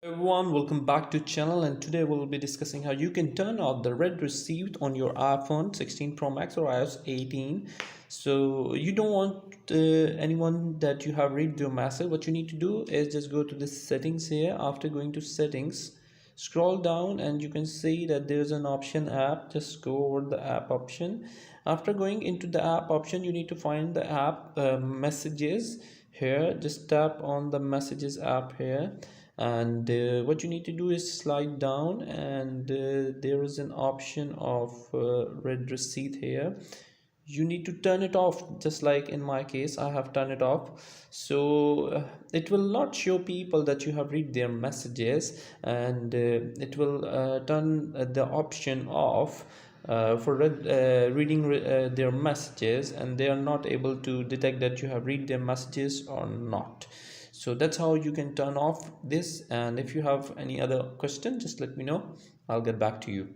Everyone, welcome back to channel, and today we'll be discussing how you can turn off the read received on your iPhone 16 Pro Max or iOS 18. So you don't want anyone that you have read your message. What you need to do is just go to the settings here. After going to settings, scroll down and you can see that there's an option app. Just go over the app option. After going into the app option, you need to find the app messages here. Just tap on the messages app here, and what you need to do is slide down, and there is an option of read receipt here. You need to turn it off, just like in my case I have turned it off. So it will not show people that you have read their messages, and it will turn the option off for reading their messages, and they are not able to detect that you have read their messages or not. So that's how you can turn off this, and if you have any other question, just let me know. I'll get back to you.